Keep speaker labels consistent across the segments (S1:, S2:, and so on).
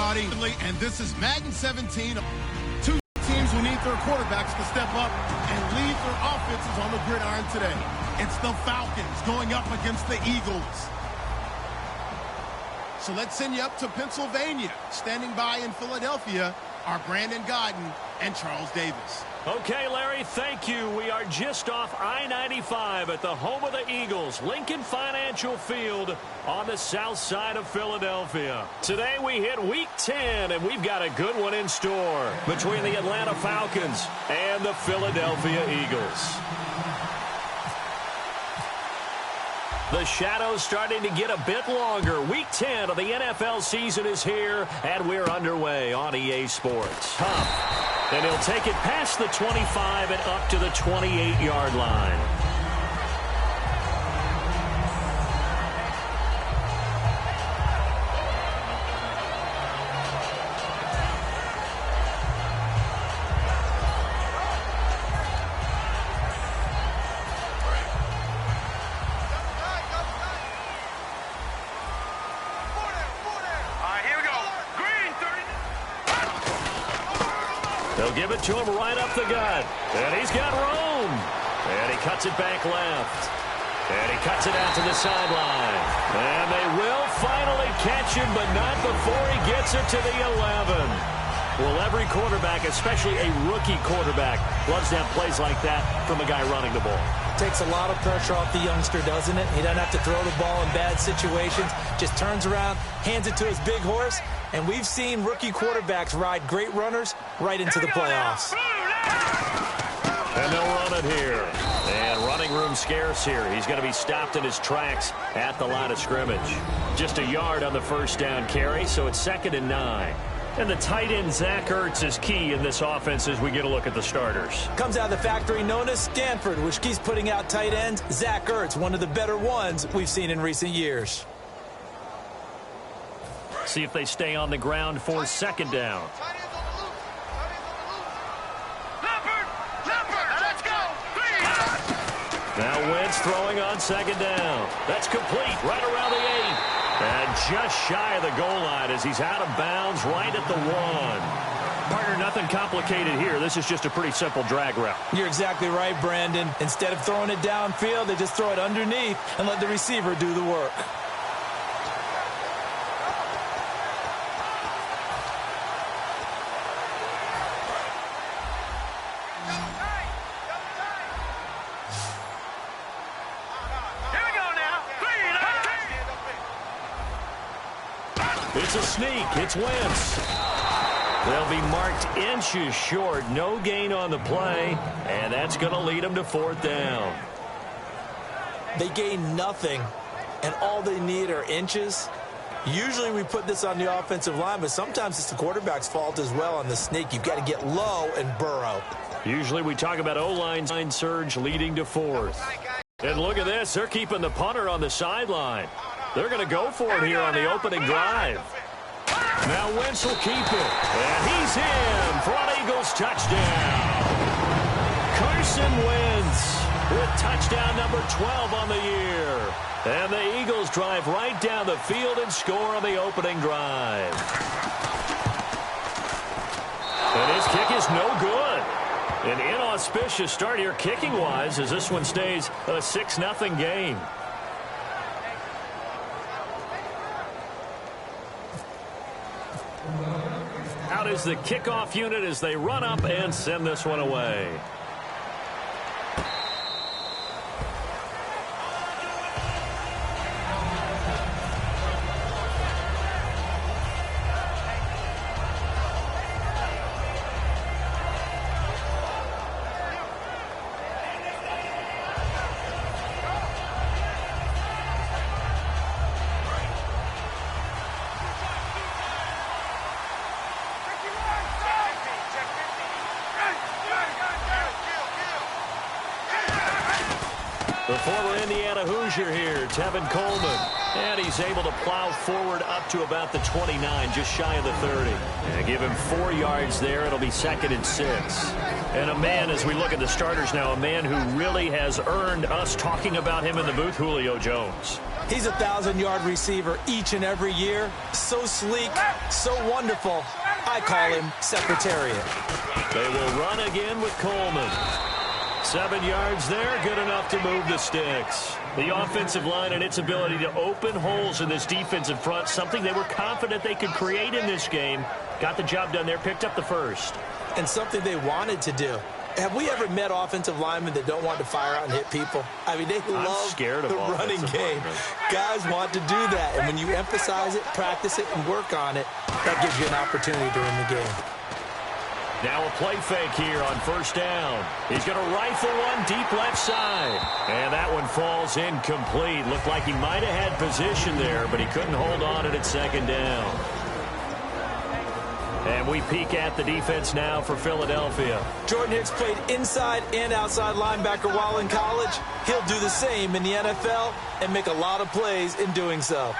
S1: everybody. And this is Madden 17. Two teams who need their quarterbacks to step up and lead their offenses on the gridiron today. It's the Falcons going up against the Eagles. So let's send you up to Pennsylvania. Standing by in Philadelphia are Brandon Godden and Charles Davis.
S2: Okay, Larry, thank you. We are just off I-95 at the home of the Eagles, Lincoln Financial Field on the south side of Philadelphia. Today we hit Week 10, and we've got a good one in store between the Atlanta Falcons and the Philadelphia Eagles. The shadow's starting to get a bit longer. Week 10 of the NFL season is here, and we're underway on EA Sports. Tough. And he'll take it past the 25 and up to the 28-yard line. They'll give it to him right up the gut. And he's got room. And he cuts it back left. And he cuts it out to the sideline. And they will finally catch him, but not before he gets it to the 11. Well, every quarterback, especially a rookie quarterback, loves to have plays like that from a guy running the ball.
S3: Takes a lot of pressure off the youngster, doesn't it? He doesn't have to throw the ball in bad situations. Just turns around, hands it to his big horse. And we've seen rookie quarterbacks ride great runners right into the playoffs.
S2: And they'll run it here. And running room scarce here. He's going to be stopped in his tracks at the line of scrimmage. Just a yard on the first down carry, so it's 2nd and 9. And the tight end, Zach Ertz, is key in this offense as we get a look at the starters.
S3: Comes out of the factory known as Stanford, which keeps putting out tight ends. Zach Ertz, one of the better ones we've seen in recent years.
S2: See if they stay on the ground for 2nd down. Now Wentz throwing on 2nd down. That's complete right around the 8. And just shy of the goal line as he's out of bounds right at the 1. Partner, nothing complicated here. This is just a pretty simple drag route.
S3: You're exactly right, Brandon. Instead of throwing it downfield, they just throw it underneath and let the receiver do the work.
S2: It's a sneak. It's Wentz. They'll be marked inches short. No gain on the play, and that's going to lead them to 4th down.
S3: They gain nothing, and all they need are inches. Usually we put this on the offensive line, but sometimes it's the quarterback's fault as well on the sneak. You've got to get low and burrow.
S2: Usually we talk about O-line surge leading to 4th. And look at this. They're keeping the punter on the sideline. They're going to go for it here on the opening drive. Now Wentz will keep it. And he's in for an Eagles touchdown. Carson Wentz with touchdown number 12 on the year. And the Eagles drive right down the field and score on the opening drive. And his kick is no good. An inauspicious start here kicking-wise as this one stays a 6-0 game. Out is the kickoff unit as they run up and send this one away. The former Indiana Hoosier here, Tevin Coleman. And he's able to plow forward up to about the 29, just shy of the 30. And give him 4 yards there. It'll be 2nd and 6. And a man, as we look at the starters now, a man who really has earned us talking about him in the booth, Julio Jones.
S3: He's a 1,000-yard receiver each and every year. So sleek, so wonderful. I call him Secretariat.
S2: They will run again with Coleman. 7 yards there, good enough to move the sticks. The offensive line and its ability to open holes in this defensive front, something they were confident they could create in this game. Got the job done there, picked up the first.
S3: And something they wanted to do. Have we ever met offensive linemen that don't want to fire out and hit people? I mean, they love the running game. Guys want to do that. And when you emphasize it, practice it, and work on it, that gives you an opportunity to win the game.
S2: Now a play fake here on first down. He's going to rifle one deep left side. And that one falls incomplete. Looked like he might have had position there, but he couldn't hold on at second down. And we peek at the defense now for Philadelphia.
S3: Jordan Hicks played inside and outside linebacker while in college. He'll do the same in the NFL and make a lot of plays in doing so.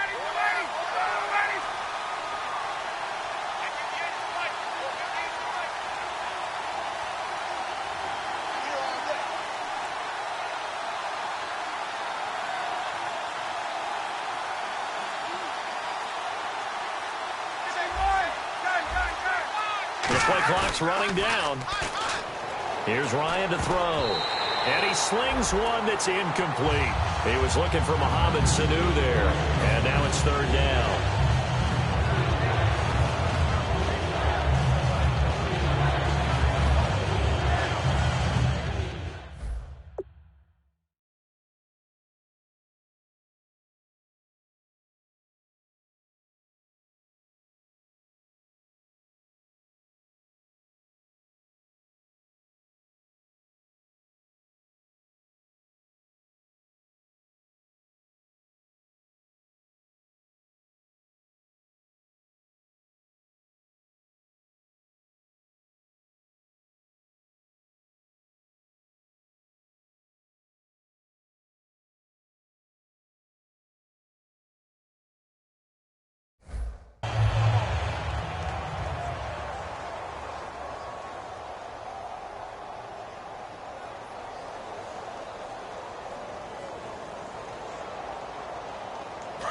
S2: Play clock's running down. Here's Ryan to throw. And he slings one that's incomplete. He was looking for Mohamed Sanu there. And now it's third down.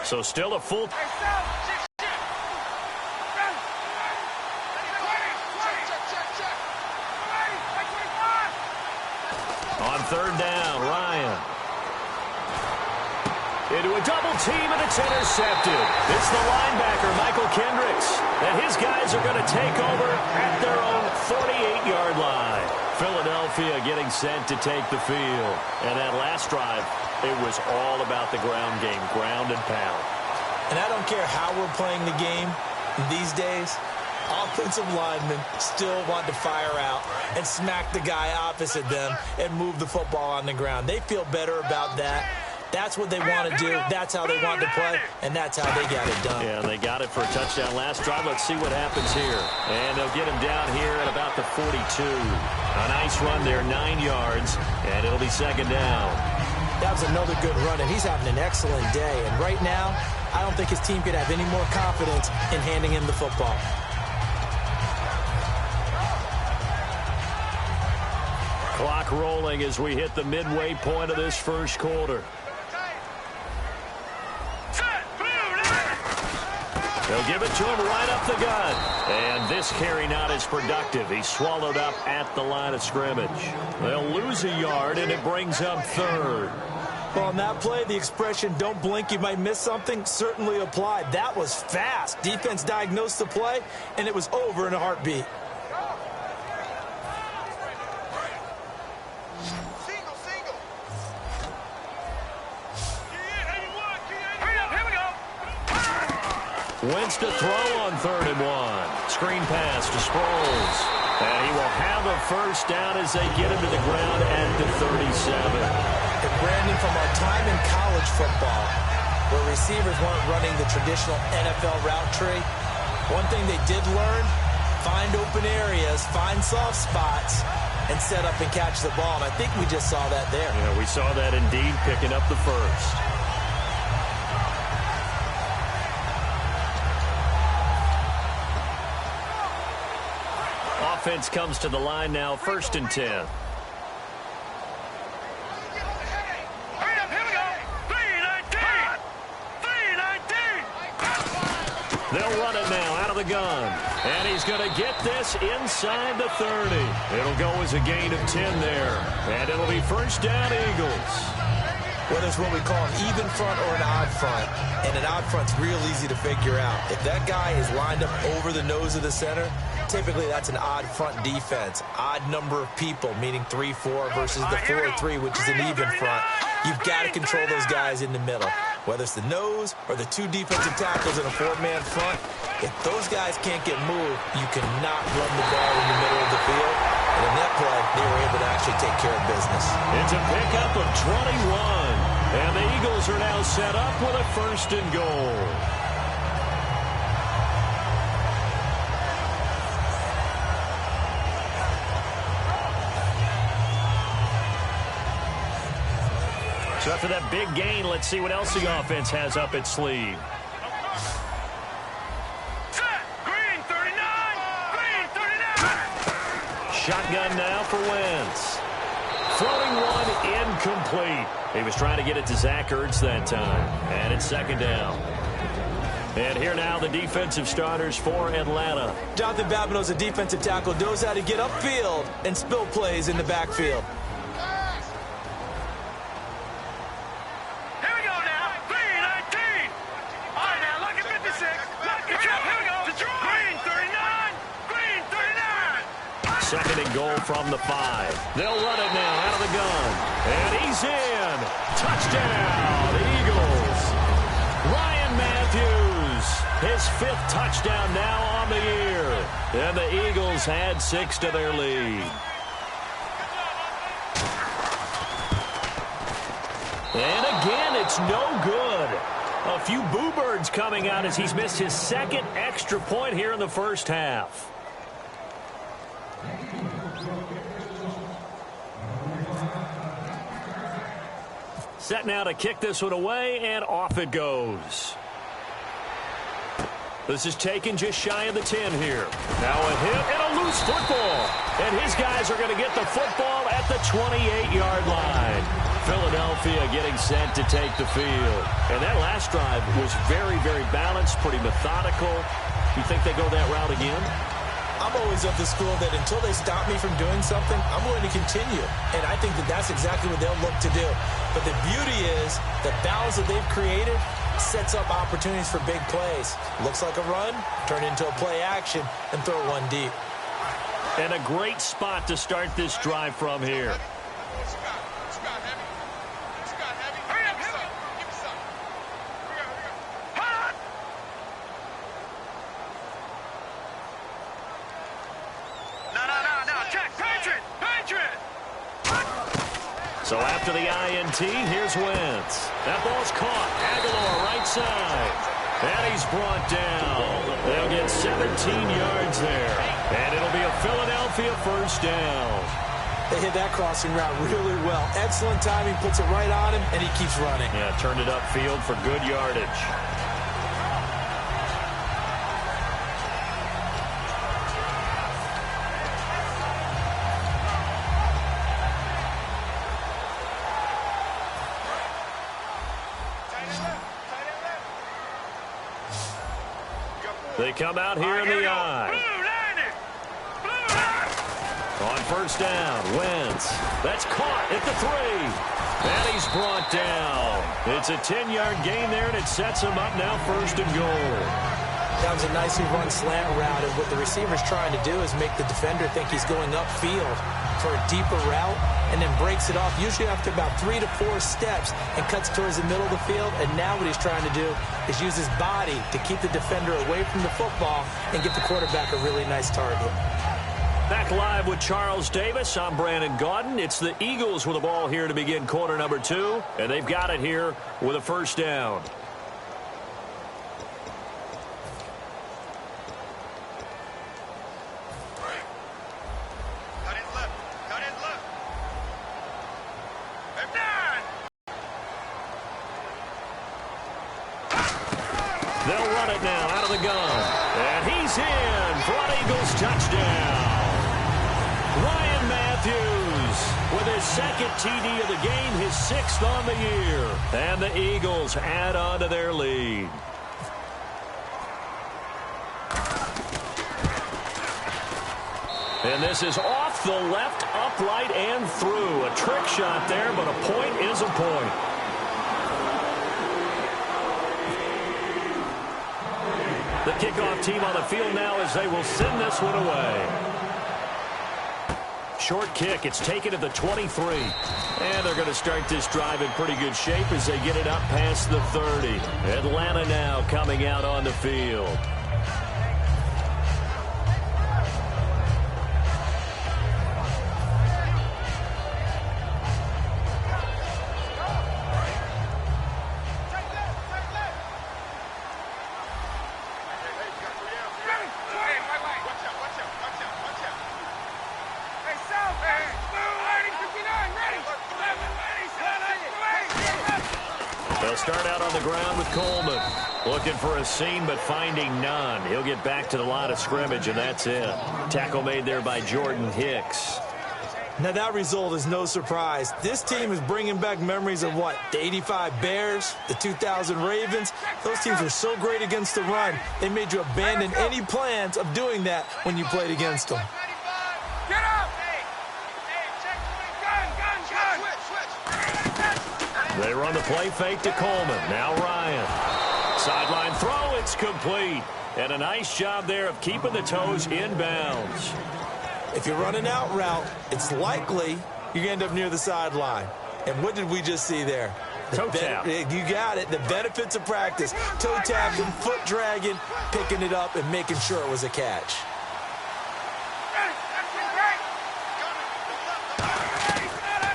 S2: So still a full... On third down, Ryan. Into a double team, and it's intercepted. It's the linebacker, Michael Kendricks. And his guys are going to take over at their own 48-yard line. Philadelphia getting set to take the field. And that last drive, it was all about the ground game, ground and pound.
S3: And I don't care how we're playing the game these days, offensive linemen still want to fire out and smack the guy opposite them and move the football on the ground. They feel better about that. That's what they want to do. That's how they want to play, and that's how they got it done.
S2: Yeah, they got it for a touchdown last drive. Let's see what happens here. And they'll get him down here at about the 42. A nice run there, 9 yards, and it'll be second down.
S3: That was another good run, and he's having an excellent day. And right now, I don't think his team could have any more confidence in handing him the football.
S2: Clock rolling as we hit the midway point of this first quarter. They'll give it to him right up the gut. And this carry not as productive. He's swallowed up at the line of scrimmage. They'll lose a yard, and it brings up third.
S3: Well, on that play, the expression, don't blink, you might miss something, certainly applied. That was fast. Defense diagnosed the play, and it was over in a heartbeat.
S2: Wentz to throw on 3rd and 1. Screen pass to Sproles. And he will have a first down as they get him to the ground at the 37.
S3: And Brandon, from our time in college football, where receivers weren't running the traditional NFL route tree, one thing they did learn, find open areas, find soft spots, and set up and catch the ball. And I think we just saw that there.
S2: Yeah, we saw that indeed, picking up the first. Offense comes to the line now, 1st and 10. They'll run it now out of the gun. And he's going to get this inside the 30. It'll go as a gain of 10 there. And it'll be first down, Eagles.
S3: Whether it's what we call an even front or an odd front, and an odd front's real easy to figure out. If that guy is lined up over the nose of the center, typically that's an odd front defense. Odd number of people, meaning 3-4 versus the 4-3, which is an even front. You've got to control those guys in the middle. Whether it's the nose or the two defensive tackles in a four-man front, if those guys can't get moved, you cannot run the ball in the middle of the field. And in that play, they were able to actually take care of business.
S2: It's a pickup of 21. And the Eagles are now set up with a first and goal. So after that big gain, let's see what else the offense has up its sleeve.
S4: Green 39! Green 39!
S2: Shotgun now for Wentz. Throwing one incomplete. He was trying to get it to Zach Ertz that time. And it's second down. And here now the defensive starters for Atlanta.
S3: Jonathan Babineau's a defensive tackle, knows how to get upfield and spill plays in the backfield.
S4: Here we go now. Green 19! All right, now look at 56. Look at here we go. Green 39! Green 39!
S2: Second and goal from the 5. They'll run it now out of the gun. And he's in. Touchdown, Eagles. Ryan Matthews, his 5th touchdown now on the year. And the Eagles add 6 to their lead. And again, it's no good. A few boo birds coming out as he's missed his 2nd extra point here in the first half. Set now to kick this one away, and off it goes. This is taken just shy of the 10 here. Now a hit and a loose football. And his guys are going to get the football at the 28-yard line. Philadelphia getting set to take the field. And that last drive was very, very balanced, pretty methodical. You think they go that route again?
S3: I'm always of the school that until they stop me from doing something, I'm going to continue. And I think that that's exactly what they'll look to do. But the beauty is the balance that they've created sets up opportunities for big plays. Looks like a run, turn into a play action, and throw one deep.
S2: And a great spot to start this drive from here. So after the INT, here's Wentz. That ball's caught. Aguilar right side. And he's brought down. They'll get 17 yards there. And it'll be a Philadelphia first down.
S3: They hit that crossing route really well. Excellent timing, puts it right on him, and he keeps running.
S2: Yeah, turned it upfield for good yardage. They come out here in the eye. On first down, Wentz. That's caught at the 3. And he's brought down. It's a 10-yard gain there, and it sets him up now first and goal.
S3: That was a nicely run slant route, and what the receiver's trying to do is make the defender think he's going upfield for a deeper route, and then breaks it off, usually after about 3 to 4 steps, and cuts towards the middle of the field. And now what he's trying to do is use his body to keep the defender away from the football and get the quarterback a really nice target.
S2: Back live with Charles Davis. I'm Brandon Gaudin. It's the Eagles with the ball here to begin quarter number 2, and they've got it here with a first down. They'll run it now out of the gun. And he's in for an Eagles touchdown. Ryan Matthews with his 2nd TD of the game, his 6th on the year. And the Eagles add on to their lead. And this is off the left, upright, and through. A trick shot there, but a point is a point. The kickoff team on the field now as they will send this one away. Short kick. It's taken at the 23. And they're going to start this drive in pretty good shape as they get it up past the 30. Atlanta now coming out on the field. They'll start out on the ground with Coleman. Looking for a seam, but finding none. He'll get back to the line of scrimmage, and that's it. Tackle made there by Jordan Hicks.
S3: Now, that result is no surprise. This team is bringing back memories of what? The 85 Bears, the 2000 Ravens. Those teams were so great against the run, they made you abandon any plans of doing that when you played against them.
S4: Get up!
S2: They run the play fake to Coleman. Now Ryan. Sideline throw. It's complete. And a nice job there of keeping the toes in bounds.
S3: If you run an out route, it's likely you're going to end up near the sideline. And what did we just see there?
S2: Toe tap.
S3: You got it. The benefits of practice. Toe tapping, foot dragging, picking it up, and making sure it was a catch.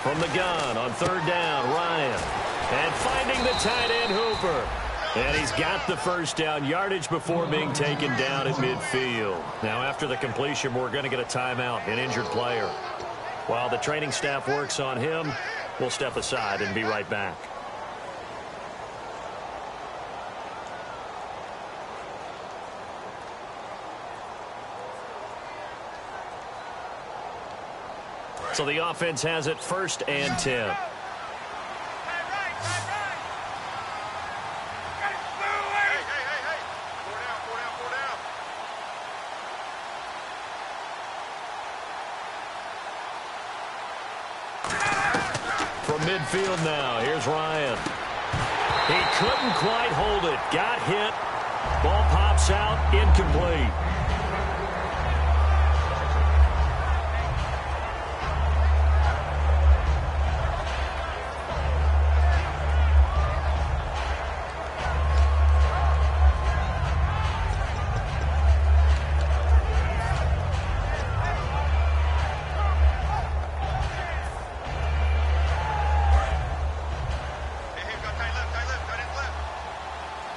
S2: From the gun on third down, Ryan. And finding the tight end, Hooper. And he's got the first down, yardage before being taken down at midfield. Now, after the completion, we're going to get a timeout, an injured player. While the training staff works on him, we'll step aside and be right back. So the offense has it 1st and 10. From midfield now, here's Ryan. He couldn't quite hold it. Got hit. Ball pops out, incomplete.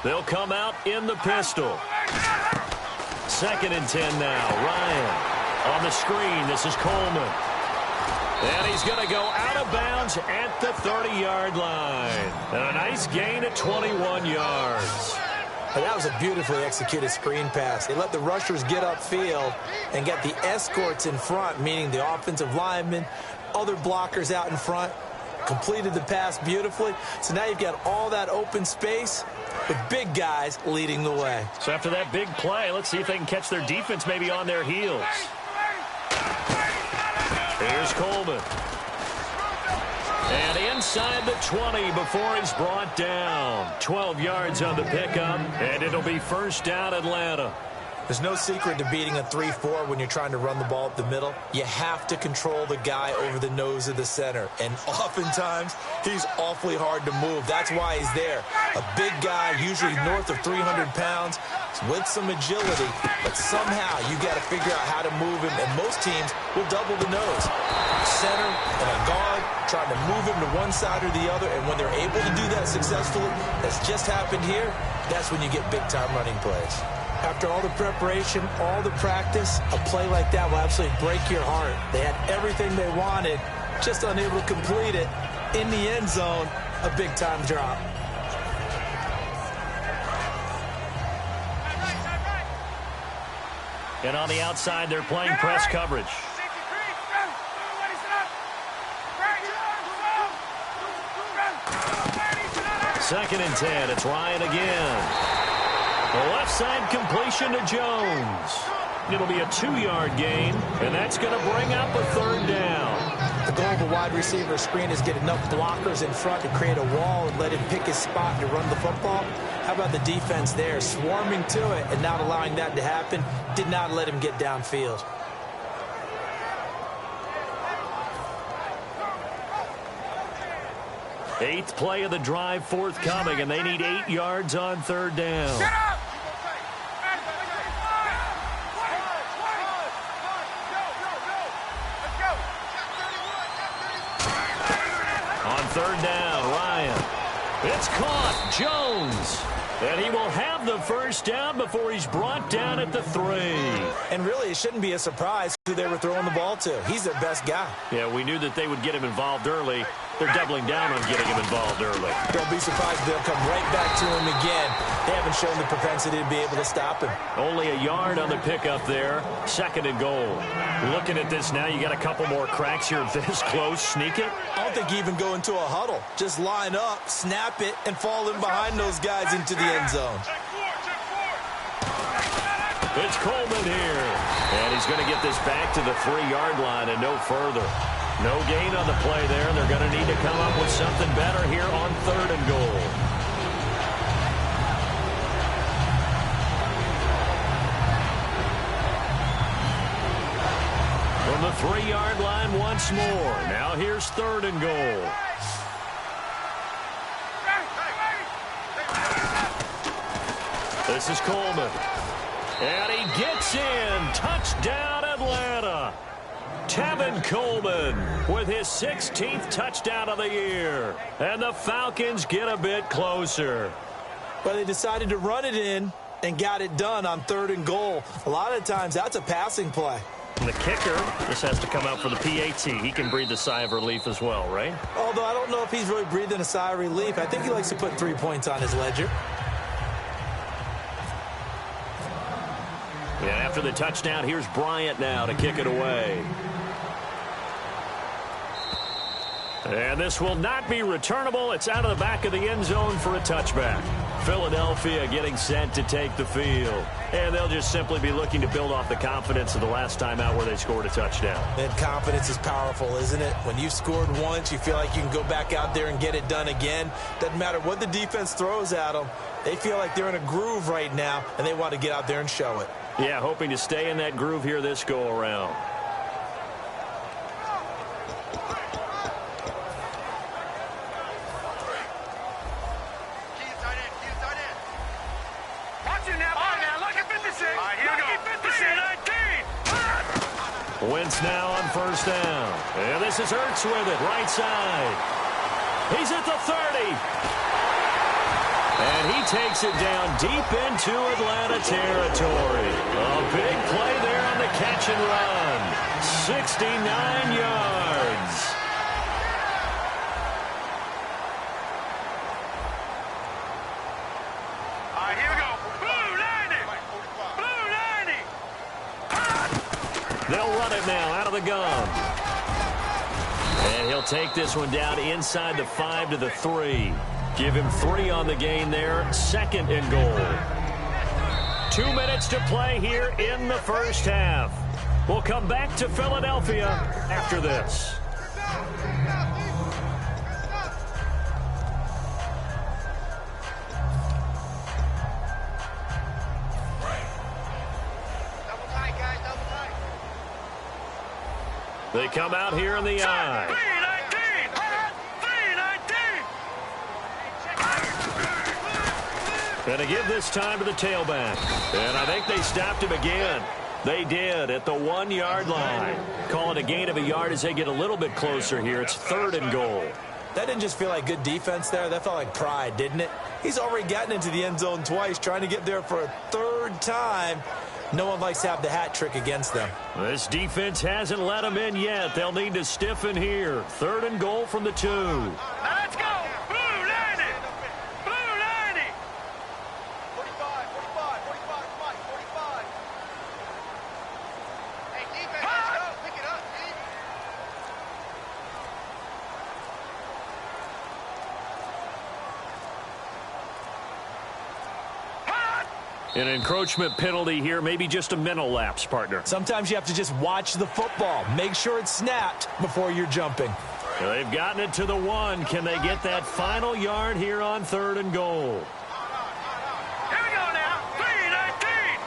S2: They'll come out in the pistol. 2nd and 10 now. Ryan on the screen. This is Coleman. And he's going to go out of bounds at the 30-yard line. And a nice gain at 21 yards.
S3: And that was a beautifully executed screen pass. They let the rushers get upfield and get the escorts in front, meaning the offensive linemen, other blockers out in front, completed the pass beautifully. So now you've got all that open space with big guys leading the way.
S2: So after that big play, let's see if they can catch their defense maybe on their heels. Here's Coleman. And inside the 20 before he's brought down. 12 yards on the pickup, and it'll be 1st down Atlanta.
S3: There's no secret to beating a 3-4 when you're trying to run the ball up the middle. You have to control the guy over the nose of the center. And oftentimes, he's awfully hard to move. That's why he's there. A big guy, usually north of 300 pounds, with some agility. But somehow, you got to figure out how to move him. And most teams will double the nose. Center and a guard trying to move him to one side or the other. And when they're able to do that successfully, that's just happened here, that's when you get big-time running plays. After all the preparation, all the practice, a play like that will absolutely break your heart. They had everything they wanted, just unable to complete it. In the end zone, a big-time drop.
S2: And on the outside, they're playing press coverage. 2nd and 10. It's Ryan again. The left side completion to Jones. It'll be a 2-yard gain, and that's going to bring up a 3rd down.
S3: The goal of a wide receiver screen is get enough blockers in front to create a wall and let him pick his spot to run the football. How about the defense there, swarming to it and not allowing that to happen? Did not let him get downfield.
S2: Eighth play of the drive forthcoming, and they need 8 yards on 3rd down.
S4: Get up!
S2: On 3rd down, Ryan. It's caught. Jones. And he will have the 1st down before he's brought down at the 3.
S3: And really, it shouldn't be a surprise who they were throwing the ball to. He's their best guy.
S2: Yeah, we knew that they would get him involved early. They're doubling down on getting him involved early.
S3: Don't be surprised if they'll come right back to him again. They haven't shown the propensity to be able to stop him.
S2: Only a yard on the pickup there. 2nd and goal. Looking at this now, you got a couple more cracks here this close. Sneak it.
S3: I don't think you even go into a huddle. Just line up, snap it, and fall in behind those guys into the end zone.
S2: It's Coleman here. And he's going to get this back to the 3-yard line and no further. No gain on the play there. They're going to need to come up with something better here on 3rd and goal. From the 3-yard line once more. Now here's 3rd and goal. This is Coleman. And he gets in. Touchdown, Atlanta. Tevin Coleman with his 16th touchdown of the year. And the Falcons get a bit closer.
S3: But they decided to run it in and got it done on 3rd and goal. A lot of times, that's a passing play.
S2: And the kicker just has to come out for the PAT. He can breathe a sigh of relief as well, right?
S3: Although I don't know if he's really breathing a sigh of relief. I think he likes to put 3 points on his ledger.
S2: And after the touchdown, here's Bryant now to kick it away. And this will not be returnable. It's out of the back of the end zone for a touchback. Philadelphia getting set to take the field. And they'll just simply be looking to build off the confidence of the last time out where they scored a touchdown.
S3: And confidence is powerful, isn't it? When you've scored once, you feel like you can go back out there and get it done again. Doesn't matter what the defense throws at them. They feel like they're in a groove right now, and they want to get out there and show it.
S2: Yeah, hoping to stay in that groove here this go-around. Wentz now on 1st down. And this is Ertz with it, right side. He's at the 30. And he takes it down deep into Atlanta territory. A big play there on the catch and run. 69 yards.
S4: All right, here we go. Blue 90. Blue 90.
S2: They'll run it now out of the gun. And he'll take this one down inside the 5 to the 3. Give him 3 on the gain there. 2nd and goal. 2 minutes to play here in the first half. We'll come back to Philadelphia after this. They come out here in the I. And to give this time to the tailback. And I think they stopped him again. They did at the 1-yard line. Call it a gain of a yard as they get a little bit closer here. It's 3rd and goal.
S3: That didn't just feel like good defense there. That felt like pride, didn't it? He's already gotten into the end zone twice, trying to get there for a 3rd time. No one likes to have the hat trick against them.
S2: This defense hasn't let them in yet. They'll need to stiffen here. 3rd and goal from the 2.
S4: Now let's go. Blue 90. Blue 90. 45, 45, 45, 45. Hey, defense, let's go. Pick it up, Steve.
S2: An encroachment penalty here, maybe just a mental lapse, partner.
S3: Sometimes you have to just watch the football. Make sure it's snapped before you're jumping.
S2: Well, they've gotten it to the 1. Can they get that final yard here on 3rd and goal?
S4: Here we go now. 3-19.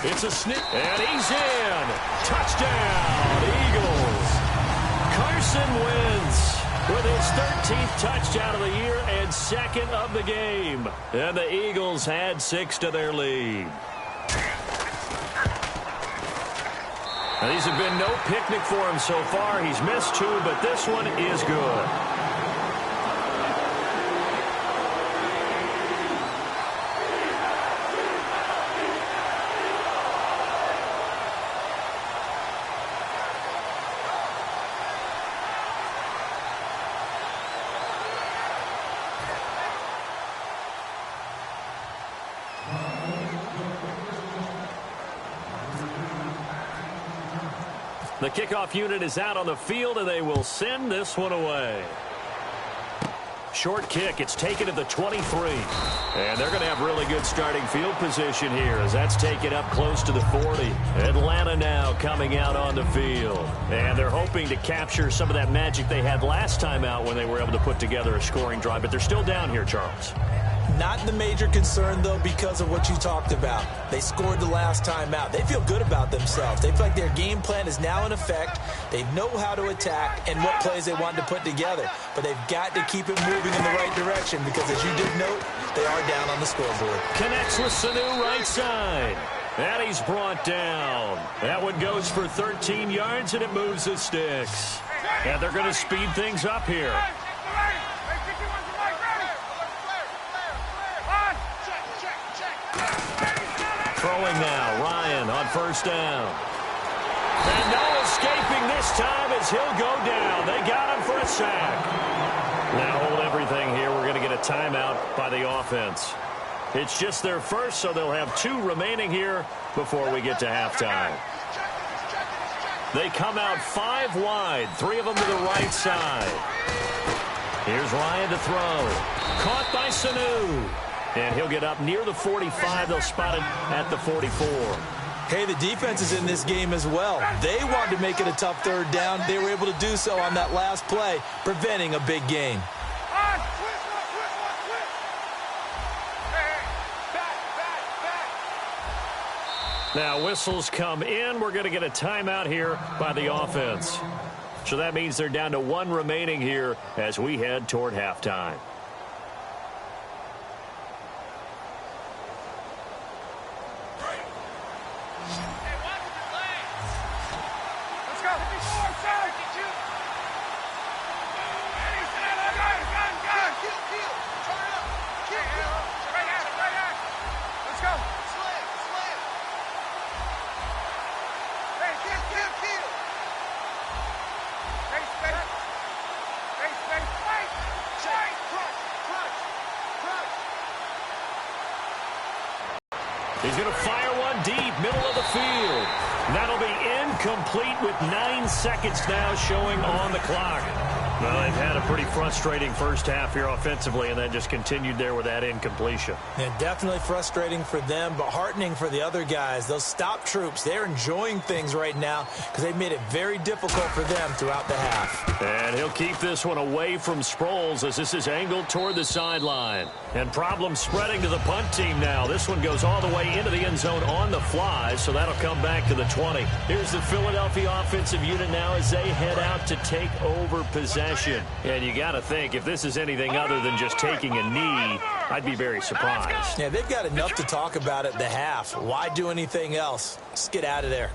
S4: 3-19.
S2: It's a snip, and he's in. Touchdown, Eagles. Carson Wentz with his 13th touchdown of the year and 2nd of the game. And the Eagles had 6 to their lead. Now, these have been no picnic for him so far. He's missed 2, but this one is good. The kickoff unit is out on the field, and they will send this one away. Short kick. It's taken at the 23. And they're going to have really good starting field position here as that's taken up close to the 40. Atlanta now coming out on the field. And they're hoping to capture some of that magic they had last time out when they were able to put together a scoring drive. But they're still down here, Charles.
S3: Not the major concern, though, because of what you talked about. They scored the last time out. They feel good about themselves. They feel like their game plan is now in effect. They know how to attack and what plays they want to put together. But they've got to keep it moving in the right direction because, as you did note, they are down on the scoreboard.
S2: Connects with Sanu right side. And he's brought down. That one goes for 13 yards, and it moves the sticks. And they're going to speed things up here. Throwing now, Ryan on 1st down. And no escaping this time as he'll go down. They got him for a sack. Now hold everything here. We're going to get a timeout by the offense. It's just their first, so they'll have 2 remaining here before we get to halftime. They come out 5 wide, 3 of them to the right side. Here's Ryan to throw. Caught by Sanu. And he'll get up near the 45. They'll spot it at the 44.
S3: Hey, the defense is in this game as well. They wanted to make it a tough 3rd down. They were able to do so on that last play, preventing a big gain.
S2: Now whistles come in. We're going to get a timeout here by the offense. So that means they're down to 1 remaining here as we head toward halftime. He's going to fire one deep, middle of the field. That'll be incomplete with 9 seconds now showing on the clock. Well, they've had a pretty frustrating first half here offensively, and then just continued there with that incompletion.
S3: Yeah, definitely frustrating for them, but heartening for the other guys. Those stop troops, they're enjoying things right now because they've made it very difficult for them throughout the half.
S2: And he'll keep this one away from Sproles as this is angled toward the sideline. And problems spreading to the punt team now. This one goes all the way into the end zone on the fly, so that'll come back to the 20. Here's the Philadelphia offensive unit now as they head out to take over possession. And you got to think, if this is anything other than just taking a knee, I'd be very surprised.
S3: Yeah, they've got enough to talk about at the half. Why do anything else? Just get out of there.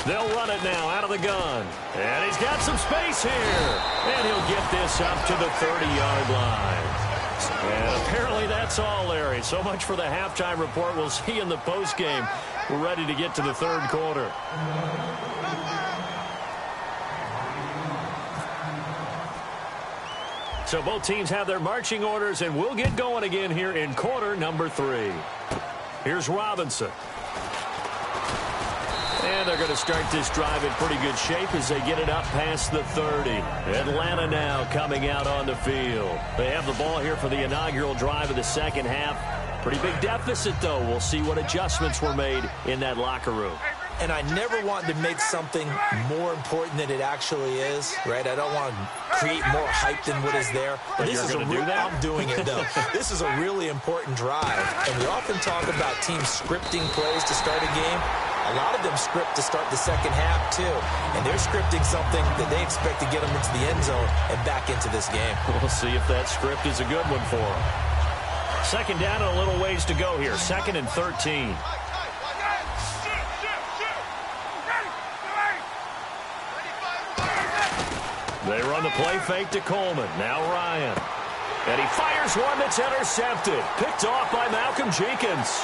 S2: They'll run it now out of the gun. And he's got some space here. And he'll get this up to the 30-yard line. And apparently that's all, Larry. So much for the halftime report. We'll see in the postgame. We're ready to get to the 3rd quarter. So both teams have their marching orders, and we'll get going again here in quarter number 3. Here's Robinson. And they're going to start this drive in pretty good shape as they get it up past the 30. Atlanta now coming out on the field. They have the ball here for the inaugural drive of the second half. Pretty big deficit, though. We'll see what adjustments were made in that locker room.
S3: And I never want to make something more important than it actually is, right? I don't want to create more hype than what is there.
S2: But
S3: this
S2: you're
S3: is
S2: going to do that?
S3: I'm doing it, though. This is a really important drive. And we often talk about teams scripting plays to start a game. A lot of them script to start the second half, too. And they're scripting something that they expect to get them into the end zone and back into this game.
S2: We'll see if that script is a good one for them. Second down and a little ways to go here. 2nd and 13. They run the play fake to Coleman. Now Ryan. And he fires one that's intercepted. Picked off by Malcolm Jenkins.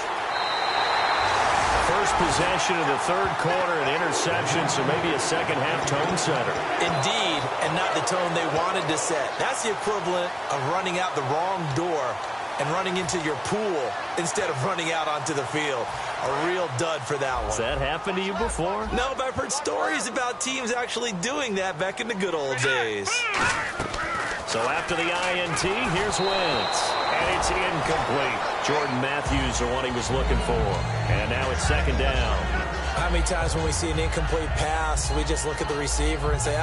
S2: First possession of the third quarter, an interception, so maybe a second-half tone setter.
S3: Indeed, and not the tone they wanted to set. That's the equivalent of running out the wrong door and running into your pool instead of running out onto the field. A real dud for that one.
S2: Has that happened to you before?
S3: No, but I've heard stories about teams actually doing that back in the good old days.
S2: So after the INT, here's Wentz. And it's incomplete. Jordan Matthews, the one he was looking for. And now it's second down.
S3: How many times when we see an incomplete pass, we just look at the receiver and say,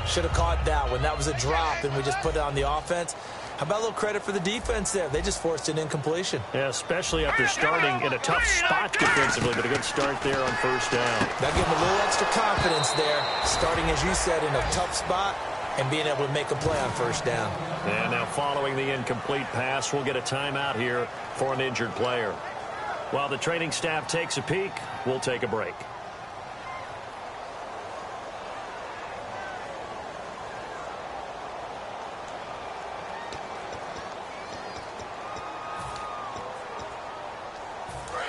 S3: should have caught that one. That was a drop, and we just put it on the offense. How about a little credit for the defense there? They just forced an incompletion.
S2: Yeah, especially after starting in a tough spot defensively, but a good start there on first down.
S3: That gave them a little extra confidence there, starting, as you said, in a tough spot and being able to make a play on first down.
S2: And now following the incomplete pass, we'll get a timeout here for an injured player. While the training staff takes a peek, we'll take a break.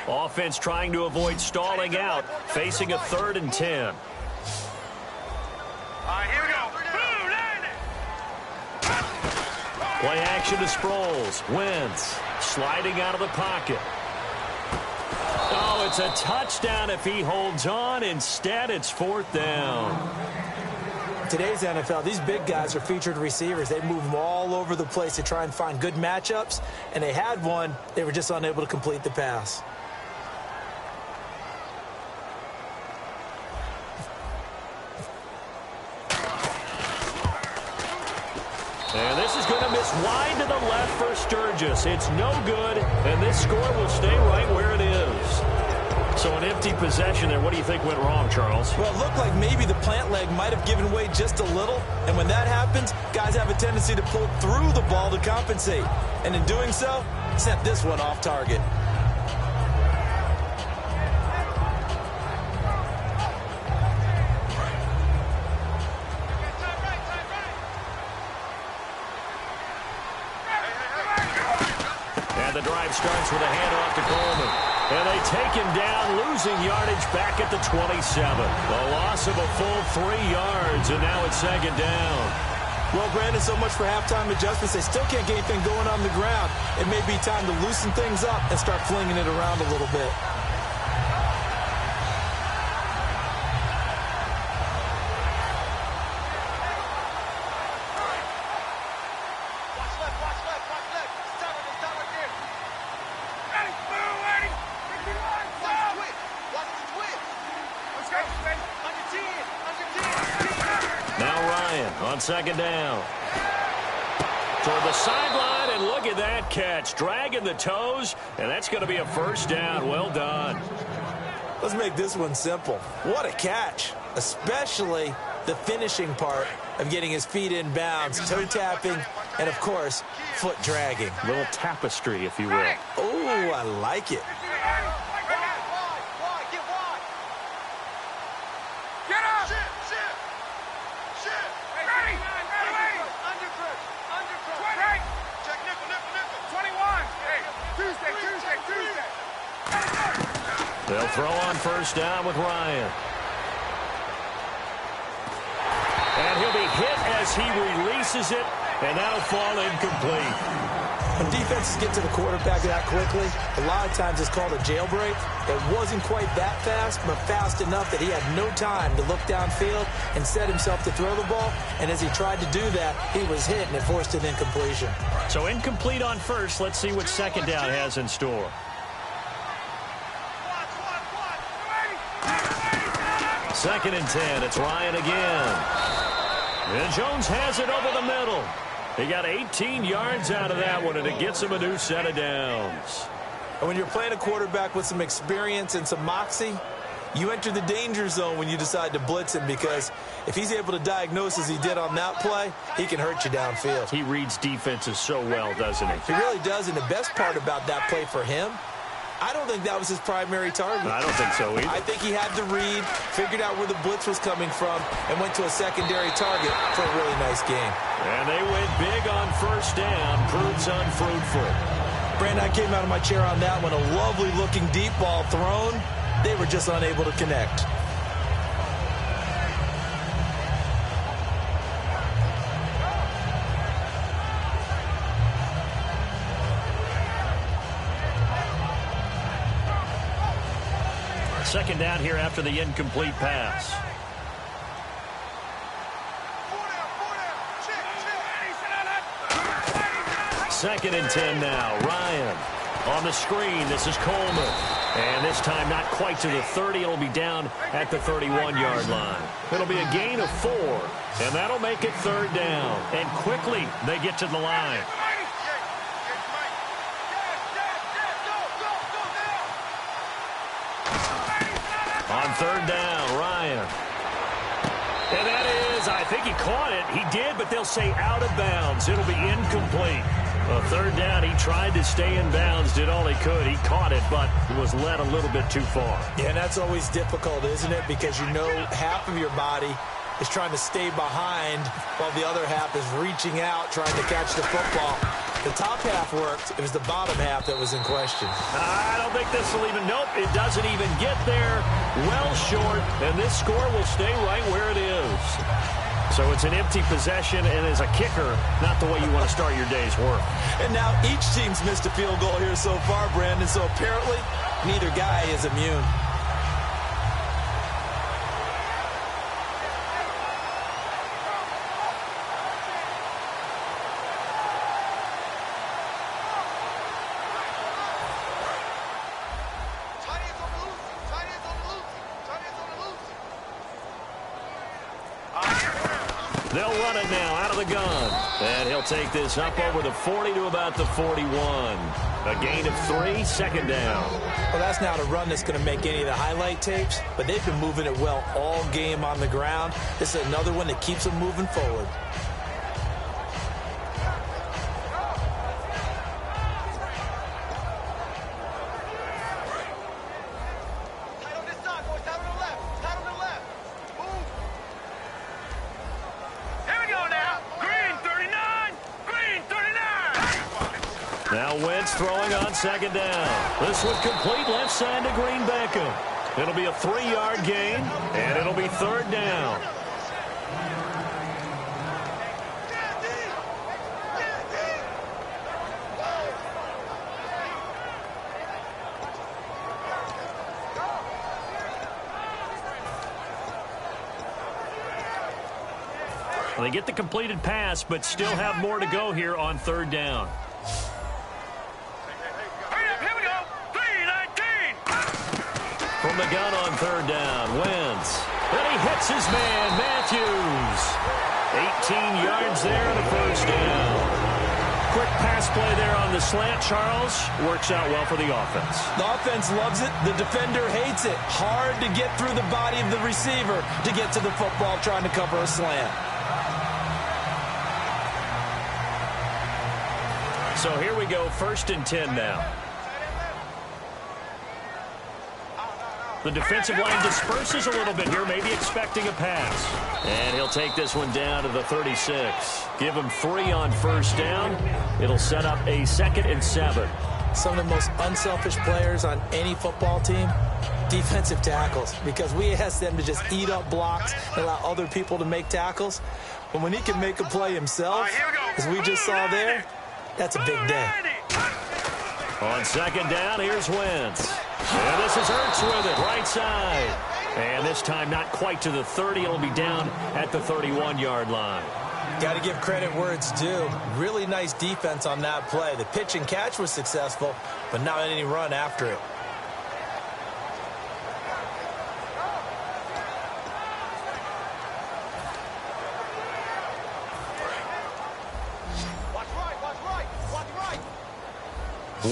S2: Offense trying to avoid stalling out, facing a 3rd and 10.
S4: All right, here we go.
S2: Play action to Sproles. Wentz sliding out of the pocket. Oh, it's a touchdown if he holds on. Instead, it's 4th down.
S3: Today's NFL, these big guys are featured receivers. They move them all over the place to try and find good matchups, and they had one. They were just unable to complete the pass.
S2: And this is going to miss wide to the left for Sturgis. It's no good, and this score will stay right where it is. So an empty possession there. What do you think went wrong, Charles?
S3: Well, it looked like maybe the plant leg might have given way just a little, and when that happens, guys have a tendency to pull through the ball to compensate. And in doing so, sent this one off target.
S2: The drive starts with a handoff to Coleman. And they take him down, losing yardage back at the 27. A loss of a full 3 yards, and now it's second down.
S3: Well, Brandon, so much for halftime adjustments. They still can't get anything going on the ground. It may be time to loosen things up and start flinging it around a little bit.
S2: On second down. Toward the sideline, and look at that catch. Dragging the toes, and that's going to be a first down. Well done.
S3: Let's make this one simple. What a catch, especially the finishing part of getting his feet in bounds, toe tapping, and, of course, foot dragging.
S2: A little tapestry, if you will.
S3: Oh, I like it.
S2: They'll throw on first down with Ryan. And he'll be hit as he releases it, and that'll fall incomplete.
S3: When defenses get to the quarterback that quickly, a lot of times it's called a jailbreak. It wasn't quite that fast, but fast enough that he had no time to look downfield and set himself to throw the ball. And as he tried to do that, he was hit, and it forced an incompletion.
S2: So incomplete on first. Let's see what second down has in store. Second and 10. It's Ryan again. And Jones has it over the middle. He got 18 yards out of that one, and it gets him a new set of downs.
S3: And when you're playing a quarterback with some experience and some moxie, you enter the danger zone when you decide to blitz him, because if he's able to diagnose as he did on that play, he can hurt you downfield.
S2: He reads defenses so well, doesn't he?
S3: He really does, and the best part about that play for him, I don't think that was his primary target.
S2: I don't think so either.
S3: I think he had to read, figured out where the blitz was coming from, and went to a secondary target for a really nice game.
S2: And they went big on first down. Proves unfruitful.
S3: Brandon, I came out of my chair on that one. A lovely-looking deep ball thrown. They were just unable to connect.
S2: Second down here after the incomplete pass. Second and 10 now. Ryan on the screen. This is Coleman. And this time not quite to the 30. It'll be down at the 31-yard line. It'll be a gain of 4. And that'll make it third down. And quickly they get to the line. On third down, Ryan. And that is, I think he caught it. He did, but they'll say out of bounds. It'll be incomplete. Third down, he tried to stay in bounds, did all he could. He caught it, but it was led a little bit too far.
S3: Yeah, and that's always difficult, isn't it? Because you know half of your body is trying to stay behind while the other half is reaching out, trying to catch the football. The top half worked. It was the bottom half that was in question.
S2: I don't think this will even, nope, it doesn't even get there. Well short, and this score will stay right where it is. So it's an empty possession, and as a kicker, not the way you want to start your day's work.
S3: And now each team's missed a field goal here so far, Brandon, so apparently neither guy is immune.
S2: They'll run it now out of the gun. And he'll take this up over the 40 to about the 41. A gain of 3, second down.
S3: Well, that's not a run that's going to make any of the highlight tapes, but they've been moving it well all game on the ground. This is another one that keeps them moving forward.
S2: Now Wentz throwing on second down. This one complete left side to Green Beckham. It'll be a 3-yard gain, and it'll be third down. Well, they get the completed pass, but still have more to go here on third down. From the gun on third down, Wentz. And he hits his man, Matthews. 18 yards there and a first down. Quick pass play there on the slant, Charles. Works out well for the offense.
S3: The offense loves it. The defender hates it. Hard to get through the body of the receiver to get to the football trying to cover a slant.
S2: So here we go, first and 10 now. The defensive line disperses a little bit here, maybe expecting a pass. And he'll take this one down to the 36. Give him 3 on first down. It'll set up a 2nd and 7.
S3: Some of the most unselfish players on any football team, defensive tackles, because we ask them to just eat up blocks and allow other people to make tackles. But when he can make a play himself, as we just saw there, That's a big day.
S2: On second down, here's Wentz. And this is Ertz with it, right side. And this time not quite to the 30. It'll be down at the 31-yard line.
S3: Got to give credit where it's due. Really nice defense on that play. The pitch and catch was successful, but not any run after it.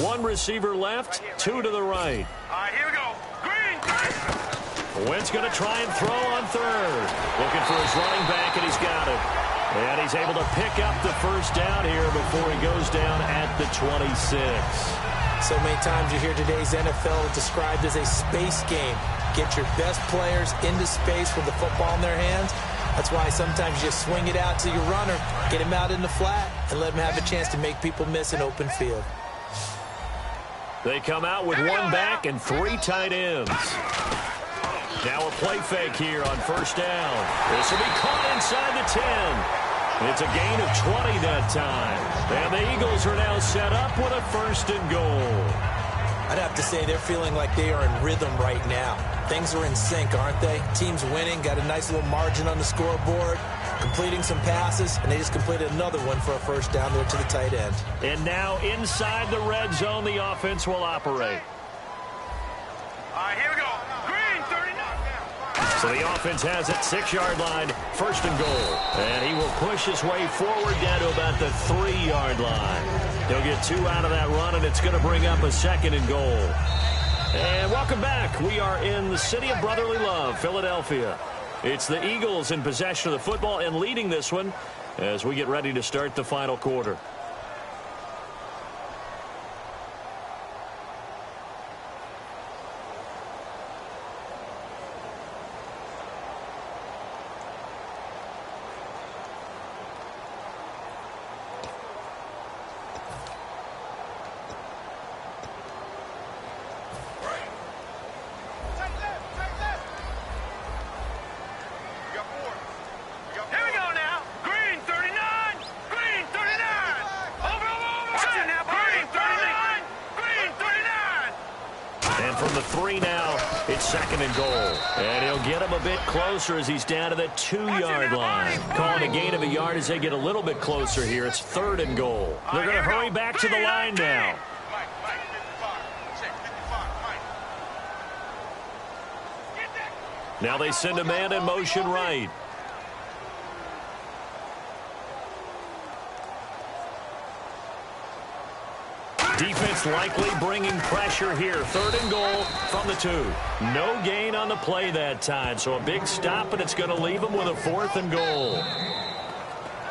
S2: One receiver left, two to the right.
S4: All right, here we go. Green.
S2: Wentz going to try and throw on third. Looking for his running back, and he's got it. And he's able to pick up the first down here before he goes down at the 26.
S3: So many times you hear today's NFL described as a space game. Get your best players into space with the football in their hands. That's why sometimes you just swing it out to your runner, get him out in the flat, and let him have a chance to make people miss an open field.
S2: They come out with one back and three tight ends. Now a play fake here on first down. This will be caught inside the 10. It's a gain of 20 that time. And the Eagles are now set up with a first and goal.
S3: I'd have to say they're feeling like they are in rhythm right now. Things are in sync, aren't they? Team's winning, got a nice little margin on the scoreboard, completing some passes, and they just completed another one for a first down there to the tight end.
S2: And now inside the red zone, the offense will operate.
S4: All right, here we go. Green, 39.
S2: So the offense has it, 6-yard line, first and goal. And he will push his way forward down to about the 3-yard line. He'll get 2 out of that run, and it's going to bring up a second and goal. And welcome back. We are in the city of brotherly love, Philadelphia. It's the Eagles in possession of the football and leading this one as we get ready to start the final quarter. Closer as he's down to the 2-yard line. Calling a gain of a yard as they get a little bit closer here. It's third and goal. They're going to hurry back to the line now. Now they send a man in motion right. Defense likely bringing pressure here. Third and goal from the 2. No gain on the play that time, so a big stop, and it's going to leave them with a 4th and goal.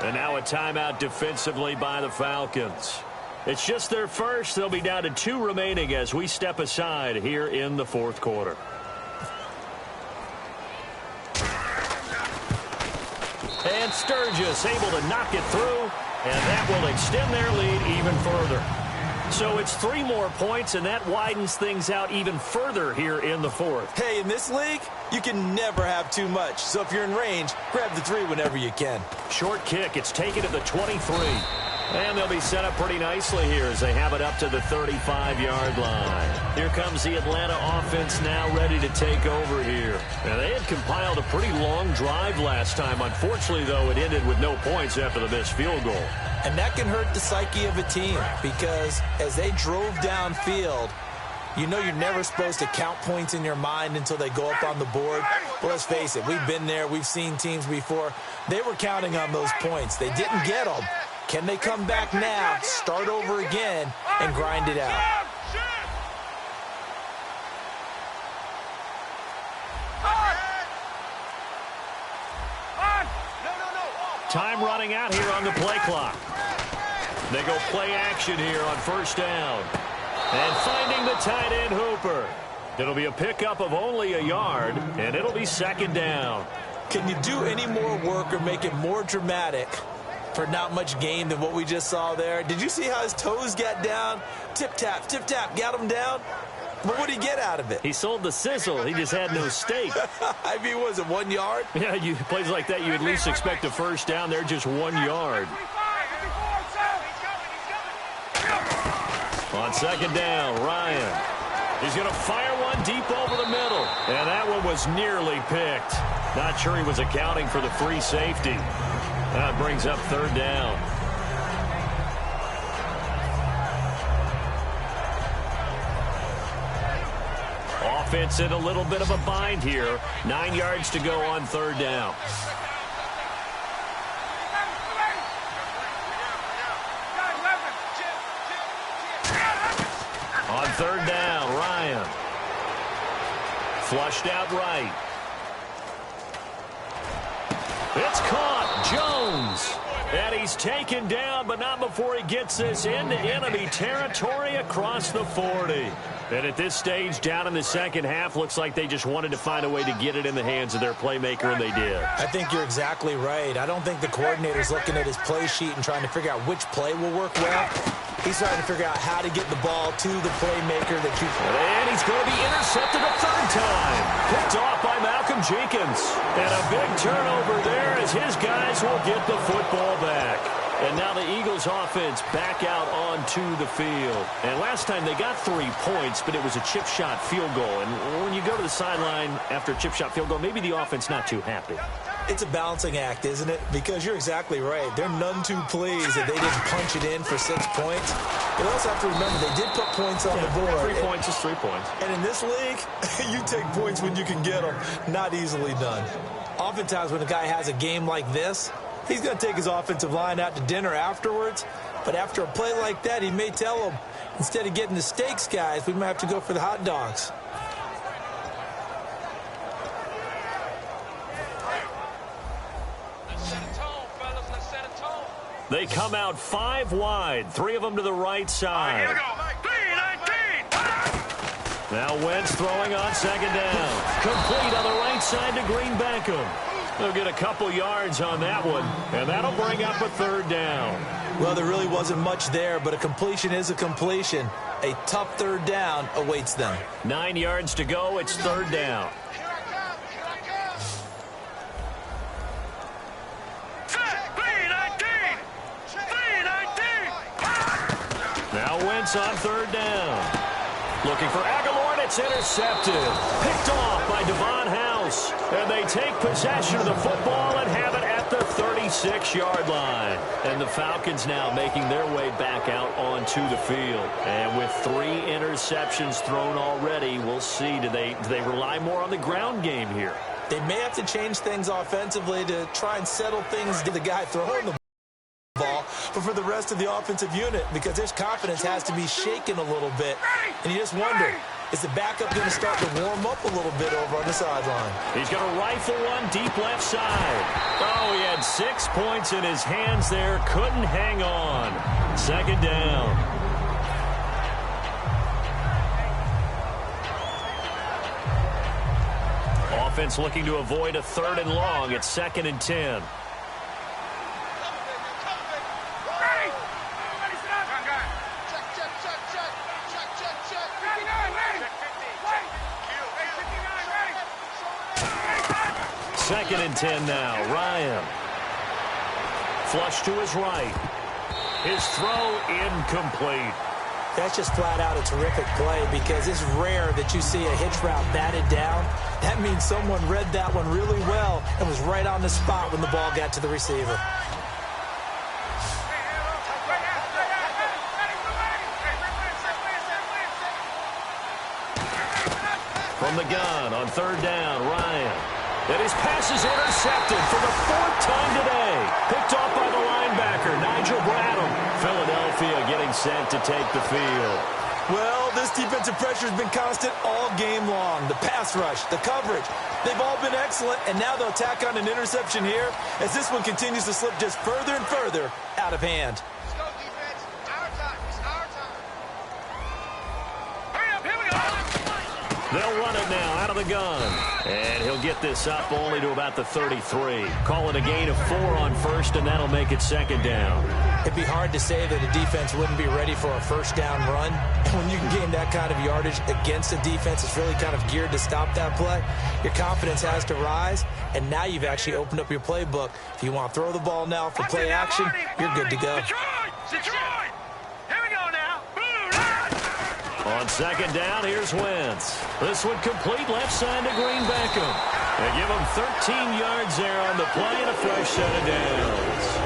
S2: And now a timeout defensively by the Falcons. It's just their first. They'll be down to 2 remaining as we step aside here in the 4th quarter. And Sturgis able to knock it through, and that will extend their lead even further. So it's 3 more points, and that widens things out even further here in the 4th.
S3: Hey, in this league, you can never have too much. So if you're in range, grab the 3 whenever you can.
S2: Short kick. It's taken to the 23. And they'll be set up pretty nicely here as they have it up to the 35-yard line. Here comes the Atlanta offense now ready to take over here. Now, they had compiled a pretty long drive last time. Unfortunately, though, it ended with no points after the missed field goal.
S3: And that can hurt the psyche of a team because as they drove downfield, you know you're never supposed to count points in your mind until they go up on the board. Well, let's face it, we've been there. We've seen teams before. They were counting on those points. They didn't get them. Can they come back now, start over again, and grind it out?
S2: Time running out here on the play clock. They go play action here on first down. And finding the tight end Hooper. It'll be a pickup of only a yard, and it'll be second down.
S3: Can you do any more work or make it more dramatic for not much gain than what we just saw there? Did you see how his toes got down? Tip-tap, got him down. But what did he get out of it?
S2: He sold the sizzle. He just had no steak.
S3: I mean, was it 1 yard?
S2: Yeah, plays like that, you at least expect a first down. They're just 1 yard. On second down, Ryan. He's going to fire one deep over the middle. And that one was nearly picked. Not sure he was accounting for the free safety. That brings up third down. Offense in a little bit of a bind here. 9 yards to go on third down. On third down, Ryan. Flushed out right. It's caught. Jones. And he's taken down, but not before he gets this into enemy territory across the 40. And at this stage, down in the second half, looks like they just wanted to find a way to get it in the hands of their playmaker, and they did.
S3: I think you're exactly right. I don't think the coordinator's looking at his play sheet and trying to figure out which play will work well. He's trying to figure out how to get the ball to the playmaker that you...
S2: And he's going to be intercepted a third time. Picked off by Malcolm Jenkins. And a big turnover there as his guys will get the football back. And now the Eagles offense back out onto the field. And last time they got 3 points, but it was a chip shot field goal. And when you go to the sideline after a chip shot field goal, maybe the offense not too happy.
S3: It's a balancing act, isn't it? Because you're exactly right. They're none too pleased that they didn't punch it in for 6 points. But also have to remember, they did put points on the board.
S2: 3 points is 3 points.
S3: And in this league, you take points when you can get them. Not easily done. Oftentimes when a guy has a game like this, he's going to take his offensive line out to dinner afterwards. But after a play like that, he may tell them, instead of getting the steaks, guys, we might have to go for the hot dogs.
S2: They come out 5 wide, 3 of them to the right side.
S4: Here we go. 3-19.
S2: Now Wentz throwing on second down. Complete on the right side to Green Beckham. They'll get a couple yards on that one, and that'll bring up a third down.
S3: Well, there really wasn't much there, but a completion is a completion. A tough third down awaits them.
S2: 9 yards to go. It's third down. Now Wentz on third down. Looking for Aguilar, and it's intercepted. Picked off by Devon House. And they take possession of the football and have it at the 36-yard line. And the Falcons now making their way back out onto the field. And with 3 interceptions thrown already, we'll see. Do they rely more on the ground game here?
S3: They may have to change things offensively to try and settle things to the guy throwing the ball, but for the rest of the offensive unit, because his confidence has to be shaken a little bit. And you just wonder, is the backup going to start to warm up a little bit over on the sideline?
S2: He's going to rifle one deep left side. Oh, he had 6 points in his hands there. Couldn't hang on. Second down. Offense looking to avoid a 3rd and long. It's 2nd and 10. Second and 10 now. Ryan. Flush to his right. His throw incomplete.
S3: That's just flat out a terrific play, because it's rare that you see a hitch route batted down. That means someone read that one really well and was right on the spot when the ball got to the receiver.
S2: From the gun on third down, Ryan. And his pass is intercepted for the 4th time today. Picked off by the linebacker, Nigel Bradham. Philadelphia getting set to take the field.
S3: Well, this defensive pressure has been constant all game long. The pass rush, the coverage, they've all been excellent, and now they'll tack on an interception here as this one continues to slip just further and further out of hand.
S4: Let's go, defense. Our time. It's our time. Hurry up. Here we go.
S2: They'll run it now out of the gun. And he'll get this up only to about the 33. Call it a gain of 4 on first, and that'll make it second down.
S3: It'd be hard to say that a defense wouldn't be ready for a first down run. And when you can gain that kind of yardage against a defense that's really kind of geared to stop that play, your confidence has to rise, and now you've actually opened up your playbook. If you want to throw the ball now for play action, you're good to go.
S4: Detroit! Here we go now. Blue line.
S2: On second down, here's Wentz. This one complete left side to Green Beckham. They give him 13 yards there on the play and a fresh set of downs.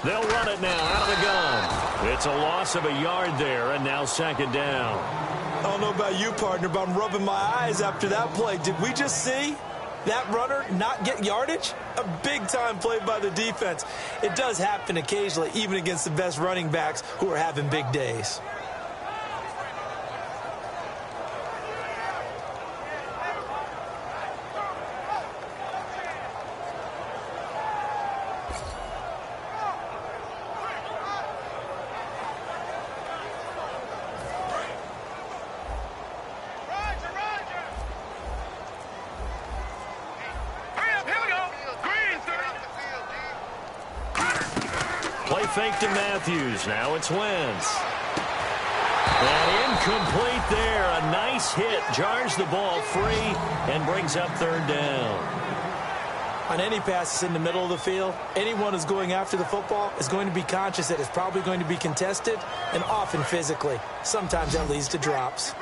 S2: They'll run it now out of the gun. It's a loss of a yard there, and now second down.
S3: I don't know about you, partner, but I'm rubbing my eyes after that play. Did we just see that runner not get yardage? A big-time play by the defense. It does happen occasionally, even against the best running backs who are having big days.
S2: Fake to Matthews. Now it's Wentz. And incomplete there. A nice hit. Jars the ball free and brings up third down.
S3: On any passes in the middle of the field, anyone who's going after the football is going to be conscious that it's probably going to be contested, and often physically. Sometimes that leads to drops.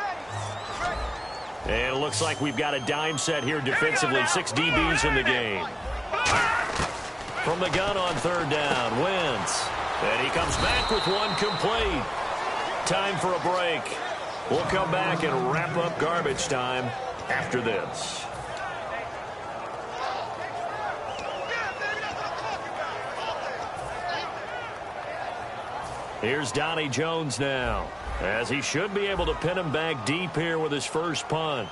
S2: And it looks like we've got a dime set here defensively. 6 DBs in the game. From the gun on third down, Wentz. And he comes back with one complete. Time for a break. We'll come back and wrap up garbage time after this. Here's Donnie Jones now, as he should be able to pin him back deep here with his first punt.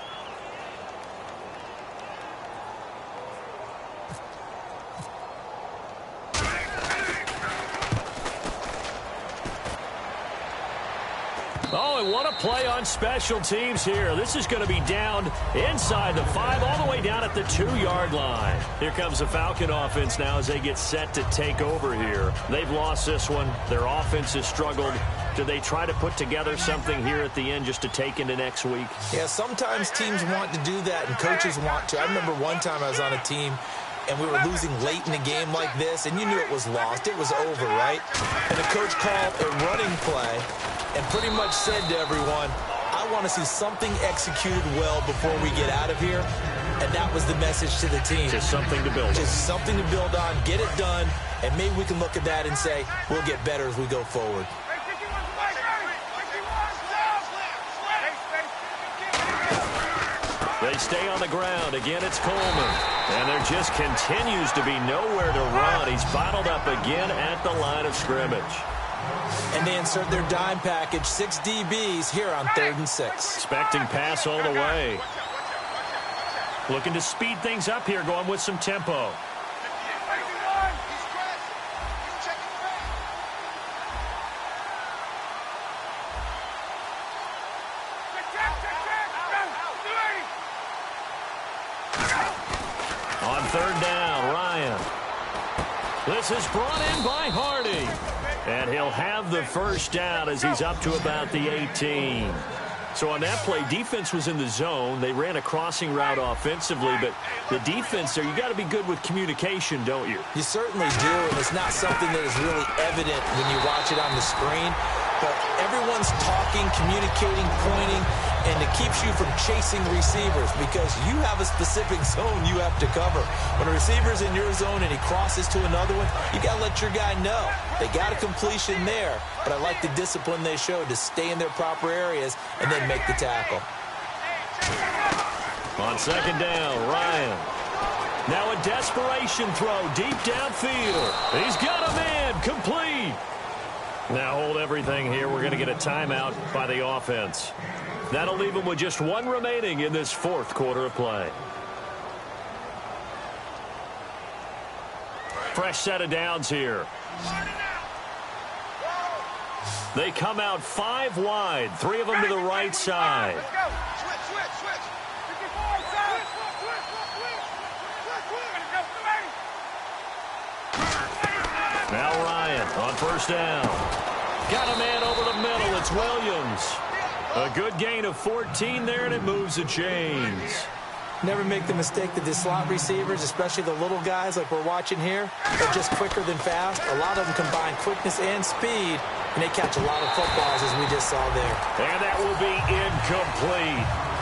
S2: Oh, and what a play on special teams here. This is going to be down inside the 5, all the way down at the 2-yard line. Here comes the Falcon offense now as they get set to take over here. They've lost this one. Their offense has struggled. Do they try to put together something here at the end just to take into next week?
S3: Yeah, sometimes teams want to do that and coaches want to. I remember one time I was on a team and we were losing late in the game like this, and you knew it was lost. It was over, right? And the coach called a running play and pretty much said to everyone, I want to see something executed well before we get out of here. And that was the message to the team.
S2: Just something to build on.
S3: Just something to build on, get it done, and maybe we can look at that and say, we'll get better as we go forward.
S2: They stay on the ground. Again, it's Coleman. And there just continues to be nowhere to run. He's bottled up again at the line of scrimmage.
S3: And they insert their dime package, 6 DBs here on 3rd and 6.
S2: Expecting pass all the way. Looking to speed things up here, going with some tempo. On third down, Ryan. This is brought in by Hardy. And he'll have the first down as he's up to about the 18. So on that play, defense was in the zone. They ran a crossing route offensively, but the defense there, you got to be good with communication, don't you?
S3: You certainly do, and it's not something that is really evident when you watch it on the screen. But everyone's talking, communicating, pointing, and it keeps you from chasing receivers because you have a specific zone you have to cover. When a receiver's in your zone and he crosses to another one, you got to let your guy know. They got a completion there, but I like the discipline they showed to stay in their proper areas and then make the tackle.
S2: On second down, Ryan. Now a desperation throw deep downfield. He's got a man, complete. Now hold everything here. We're going to get a timeout by the offense. That'll leave them with just one remaining in this 4th quarter of play. Fresh set of downs here. They come out 5 wide, 3 of them to the right side. Now Ryan on first down. Got a man over the middle. It's Williams. A good gain of 14 there, and it moves the chains.
S3: Never make the mistake that the slot receivers, especially the little guys like we're watching here, are just quicker than fast. A lot of them combine quickness and speed, and they catch a lot of footballs, as we just saw there.
S2: And that will be incomplete.